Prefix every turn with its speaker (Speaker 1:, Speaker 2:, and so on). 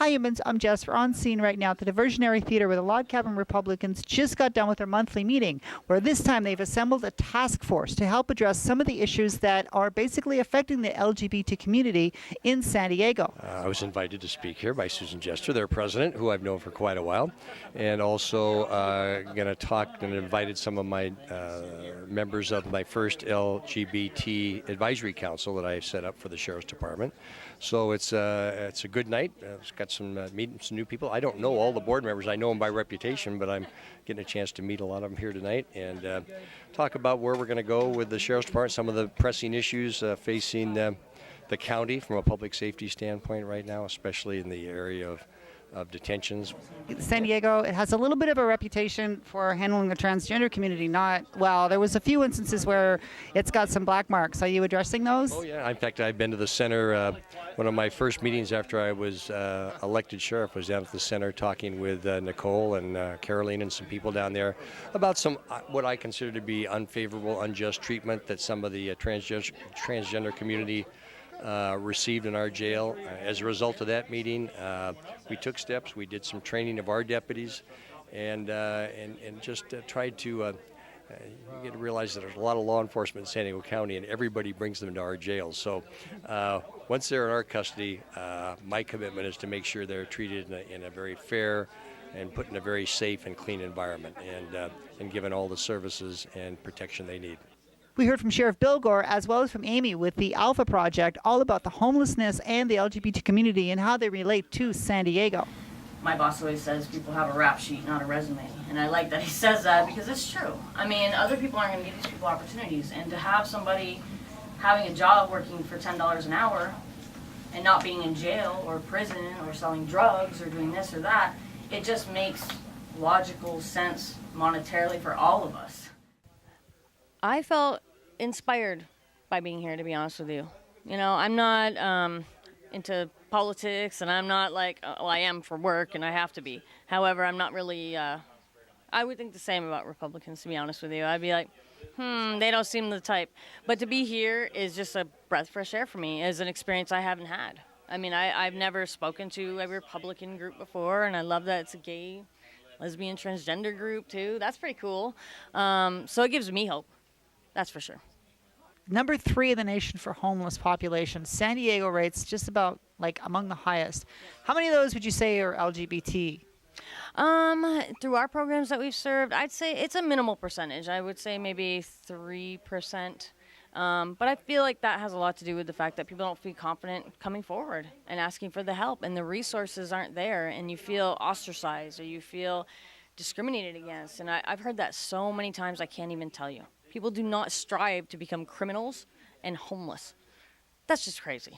Speaker 1: Hi humans, I'm Jess. We're on scene right now at the Diversionary Theatre where the Log Cabin Republicans just got done with their monthly meeting, where this time they've assembled a task force to help address some of the issues that are basically affecting the LGBT community in San Diego.
Speaker 2: I was invited to speak here by Susan Jester, their president, who I've known for quite a while, and also going to talk and invited some of my members of my first LGBT advisory council that I set up for the Sheriff's Department. So it's a good night. It's got some meeting some new people. I don't know all the board members. I know them by reputation, but I'm getting a chance to meet a lot of them here tonight and talk about where we're going to go with the Sheriff's Department, some of the pressing issues facing the county from a public safety standpoint right now, especially in the area of detentions.
Speaker 1: San Diego, it has a little bit of a reputation for handling the transgender community not well. There was a few instances where it's got some black marks. Are you addressing those?
Speaker 2: Oh yeah, in fact I've been to the center. One of my first meetings after I was elected sheriff was down at the center talking with Nicole and Caroline and some people down there about some what I consider to be unfavorable, unjust treatment that some of the transgender community received in our jail. As a result of that meeting, we took steps. We did some training of our deputies, and just tried to. You get to realize that there's a lot of law enforcement in San Diego County, and everybody brings them to our jails. So once they're in our custody, my commitment is to make sure they're treated in a very fair and put in a very safe and clean environment, and given all the services and protection they need.
Speaker 1: We heard from Sheriff Bilgore as well as from Amy with the Alpha Project, all about the homelessness and the LGBT community and how they relate to San Diego.
Speaker 3: My boss always says people have a rap sheet, not a resume. And I like that he says that because it's true. I mean, other people aren't going to give these people opportunities. And to have somebody having a job working for $10 an hour and not being in jail or prison or selling drugs or doing this or that, it just makes logical sense monetarily for all of us.
Speaker 4: I felt inspired by being here, to be honest with you. You know, I'm not into politics, and I'm not like, well, I am for work, and I have to be. However, I'm not really, I would think the same about Republicans, to be honest with you. I'd be like, they don't seem the type. But to be here is just a breath of fresh air for me. It's an experience I haven't had. I mean, I've never spoken to a Republican group before, and I love that it's a gay, lesbian, transgender group, too. That's pretty cool. So it gives me hope. That's for sure.
Speaker 1: Number 3 in the nation for homeless population. San Diego rates just about like among the highest. How many of those would you say are LGBT?
Speaker 4: Through our programs that we've served, I'd say it's a minimal percentage. I would say maybe 3%. But I feel like that has a lot to do with the fact that people don't feel confident coming forward and asking for the help, and the resources aren't there, and you feel ostracized or you feel discriminated against. And I've heard that so many times I can't even tell you. People do not strive to become criminals and homeless. That's just crazy.